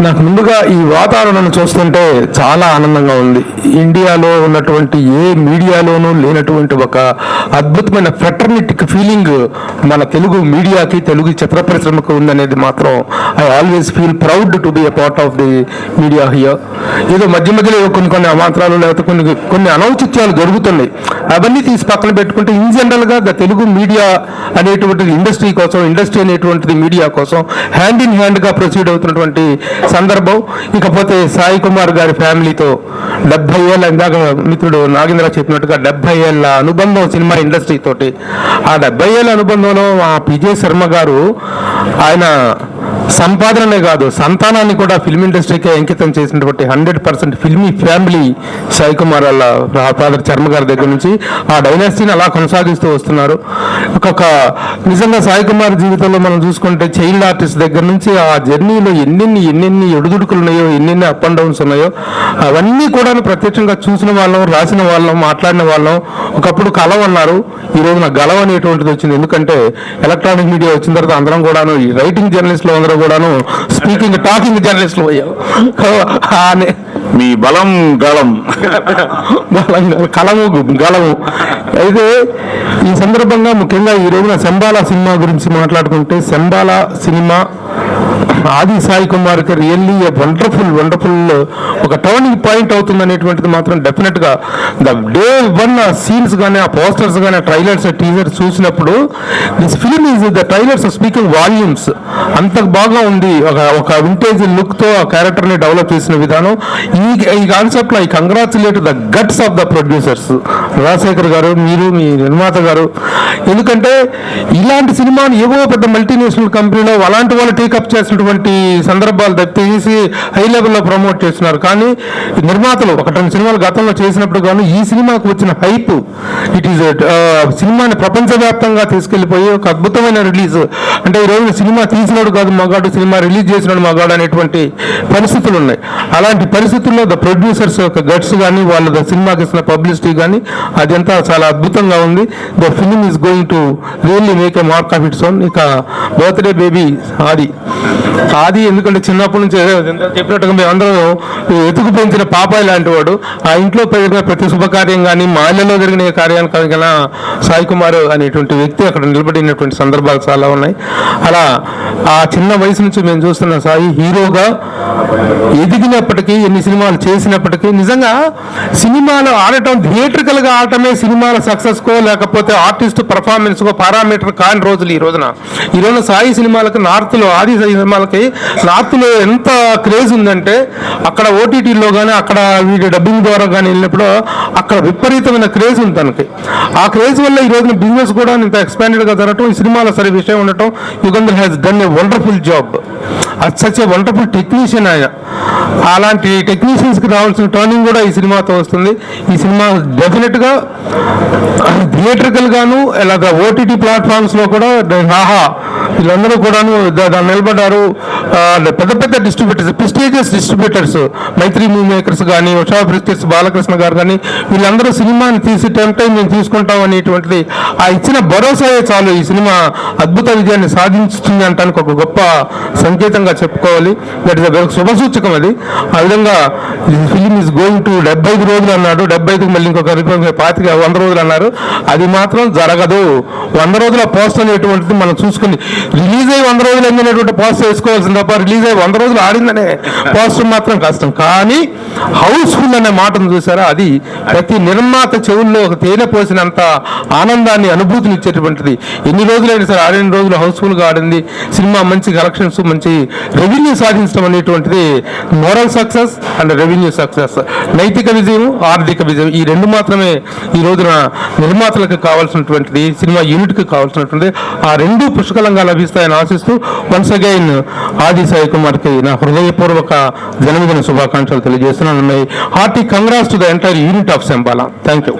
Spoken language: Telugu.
నాకు ముందుగా ఈ వాతావరణాన్ని చూస్తుంటే చాలా ఆనందంగా ఉంది. ఇండియాలో ఉన్నటువంటి ఏ మీడియాలోనూ లేనటువంటి ఒక అద్భుతమైన ఫ్రెటర్నిటిక్ ఫీలింగ్ మన తెలుగు మీడియాకి, తెలుగు చిత్ర పరిశ్రమకు ఉందనేది మాత్రం I always feel proud to be a part of the media here. ఏదో మధ్య మధ్యలో కొన్ని అమాంతరాలు లేకపోతే కొన్ని అనౌచిత్యాలు జరుగుతున్నాయి. అవన్నీ తీసి పక్కన పెట్టుకుంటే ఇన్ జనరల్గా ద తెలుగు మీడియా అనేటువంటిది ఇండస్ట్రీ అనేటువంటిది మీడియా కోసం హ్యాండ్ ఇన్ హ్యాండ్గా ప్రొసీడ్ అవుతున్నటువంటి సందర్భం. ఇకపోతే సాయి కుమార్ గారి ఫ్యామిలీతో 70 ఏళ్ళ, ఇందాక మిత్రుడు నాగేంద్ర చెప్పినట్టుగా 70 ఏళ్ళ అనుబంధం సినిమా ఇండస్ట్రీ తోటి. ఆ 70 ఏళ్ళ అనుబంధంలో మా పిజే శర్మ గారు ఆయన సంపాదననే కాదు సంతానాన్ని కూడా ఫిల్మ్ ఇండస్ట్రీకే అంకితం చేసినటువంటి 100% ఫిల్మీ ఫ్యామిలీ సాయి కుమార్ వాళ్ళ ఫాదర్ శర్మ గారి దగ్గర నుంచి ఆ డైనాసిటీని అలా కొనసాగిస్తూ వస్తున్నారు. నిజంగా సాయి కుమార్ జీవితంలో మనం చూసుకుంటే చైల్డ్ ఆర్టిస్ట్ దగ్గర నుంచి ఆ జర్నీలో ఎన్నెన్ని ఎడుదుడుకులు ఉన్నాయో, ఎన్నెన్ని అప్ అండ్ డౌన్స్ ఉన్నాయో అవన్నీ కూడా ప్రత్యక్షంగా చూసిన వాళ్ళం, రాసిన వాళ్ళం, మాట్లాడిన వాళ్ళం. ఒకప్పుడు కలం అన్నారు, ఈ రోజున గలం అనేటువంటిది వచ్చింది. ఎందుకంటే ఎలక్ట్రానిక్ మీడియా వచ్చిన తర్వాత అందరం కూడాను ఈ రైటింగ్ జర్నలిస్టులు అందరూ కూడాను స్పీకింగ్ టాకింగ్ జర్నలిస్టులు అయ్యాం. మీ బలం గలం కలము గలము. అయితే ఈ సందర్భంగా ముఖ్యంగా ఈ రోజున శంబాలా సినిమా గురించి మాట్లాడుకుంటే, శంబాలా సినిమా ఆది సాయి కుమార్కి రియల్లీ వండర్ఫుల్ ఒక టర్నింగ్ పాయింట్ అవుతుంది అనేటువంటిది మాత్రం డెఫినెట్గా ద డే వన్ ఆ సీన్స్ కానీ, ఆ పోస్టర్స్ కానీ, ఆ ట్రైలర్స్, టీజర్స్ చూసినప్పుడు this film is the trailers speaking volumes. అంత బాగా ఉంది. ఒక వింటేజ్ లుక్తో ఆ క్యారెక్టర్ని డెవలప్ చేసిన విధానం. ఈ కాన్సెప్ట్లో I congratulate the guts of the producers, Rajasekhar గారు, మీరు, మీ నిర్మాత గారు. ఎందుకంటే ఇలాంటి సినిమాని ఏవో పెద్ద మల్టీనేషనల్ కంపెనీలో అలాంటి వాళ్ళు టేకప్ చేసినటువంటి సందర్భాలు తీసి హై లెవెల్లో ప్రమోట్ చేస్తున్నారు. కానీ నిర్మాతలు 1-2 సినిమాలు గతంలో చేసినప్పుడు కానీ ఈ సినిమాకు వచ్చిన హైప్, ఇట్ ఈస్ సినిమాని ప్రపంచవ్యాప్తంగా తీసుకెళ్లిపోయి ఒక అద్భుతమైన రిలీజ్. అంటే ఈ రోజు సినిమా తీసినాడు కాదు మగాడు, సినిమా రిలీజ్ చేసినాడు మగాడు అనేటువంటి పరిస్థితులు ఉన్నాయి. అలాంటి పరిస్థితుల్లో ద ప్రొడ్యూసర్స్ యొక్క గట్స్ కానీ, వాళ్ళ సినిమాకి ఇస్తున్న పబ్లిసిటీ కానీ అదంతా చాలా అద్భుతంగా ఉంది. The film is going to really make a mark of its own. ఇక బర్త్డే బేబీ ఆది ఎందుకంటే చిన్నప్పటి నుంచి చెప్పినట్టుగా మేమందరం ఎతుకు పెంచిన పాపాయి లాంటి వాడు. ఆ ఇంట్లో జరిగిన ప్రతి శుభకార్యం కానీ, మాల్యలో జరిగిన కార్యానికి కానీ సాయి కుమార్ అనేటువంటి వ్యక్తి అక్కడ నిలబడినటువంటి సందర్భాలు చాలా ఉన్నాయి. అలా ఆ చిన్న వయసు నుంచి మేము చూస్తున్న సాయి హీరోగా ఎదిగినప్పటికీ, ఎన్ని సినిమాలు చేసినప్పటికీ నిజంగా సినిమాలు ఆడటం, థియేట్రికల్గా ఆడటమే సినిమాల సక్సెస్కో లేకపోతే ఆర్టిస్ట్ పర్ఫార్మెన్స్కో పారామీటర్ కాని రోజులు ఈ రోజున సాయి సినిమాలకు నార్త్లో, ఆది సినిమాలకి నార్త్లో ఎంత క్రేజ్ ఉందంటే అక్కడ ఓటీటీలో కానీ, అక్కడ వీడియో డబ్బింగ్ ద్వారా కానీ వెళ్ళినప్పుడు అక్కడ విపరీతమైన క్రేజ్ ఉంది తనకి. ఆ క్రేజ్ వల్ల ఈ రోజున బిజినెస్ కూడా ఇంత ఎక్స్పాండెడ్గా జరగటం, ఈ సినిమాల సరే విషయం ఉండటం. Yugandhar has done a wonderful job. Such a wonderful technician ఆయన. అలాంటి టెక్నీషియన్స్కి రావాల్సిన టర్నింగ్ కూడా ఈ సినిమాతో వస్తుంది. ఈ సినిమా డెఫినెట్గా థియేట్రికల్ గాను ఇలాగ ఓటీటీ ప్లాట్ఫామ్స్లో కూడా వీళ్ళందరూ కూడాను దాన్ని నిలబడ్డారు. పెద్ద డిస్ట్రిబ్యూటర్స్, ప్రెస్టీజియస్ డిస్ట్రిబ్యూటర్స్, మైత్రి మూవీ మేకర్స్ కానీ, ఉషా ప్రెస్టీజ్ బాలకృష్ణ గారు కానీ, వీళ్ళందరూ సినిమాని తీసి టైం మేము తీసుకుంటాం అనేటువంటిది ఆ ఇచ్చిన భరోసాయే చాలు ఈ సినిమా అద్భుత విజయాన్ని సాధించుతుంది అంటానికి ఒక గొప్ప సంకేతంగా చెప్పుకోవాలి. దట్ ఇస్ అ శుభ సూచకం అది. ఆ విధంగా ఫిలిం ఈజ్ గోయింగ్ టు 75 రోజులు అన్నాడు, 75కి మళ్ళీ ఇంకొక 100 రోజులు అన్నారు. అది మాత్రం జరగదు. 100 రోజుల పోస్ట్ అనేటువంటిది మనం చూసుకుని రిలీజ్ అయ్యి 100 రోజులు అయిందనేటువంటి పోస్ట్ వేసుకోవాల్సింది తప్ప రిలీజ్ అయ్యి 100 రోజులు ఆడిందనే పోస్ట్ మాత్రం కష్టం. కానీ హౌస్ఫుల్ అనే మాటను చూసారా, అది ప్రతి నిర్మాత చెవుల్లో ఒక తేనె పోసినంత ఆనందాన్ని, అనుభూతిని ఇచ్చేటువంటిది. ఎన్ని రోజులైనా సరే 6 రోజులు హౌస్ఫుల్గా ఆడింది సినిమా. మంచి కలెక్షన్స్, మంచి రెవెన్యూ సాధించడం అనేటువంటిది moral success and revenue success. నైతిక విజయం, ఆర్థిక విజయం, ఈ రెండు మాత్రమే ఈ రోజున నిర్మాతలకు కావాల్సినటువంటిది, సినిమా యూనిట్కి కావాల్సినటువంటి. ఆ రెండు పుష్కలంగా లభిస్తాయని ఆశిస్తూ వన్స్ అగైన్ ఆది సాయి కుమార్కి నా హృదయపూర్వక జన్మదిన శుభాకాంక్షలు తెలియజేస్తున్నాను. Hearty congrats to the entire unit of Shambhala. Thank you.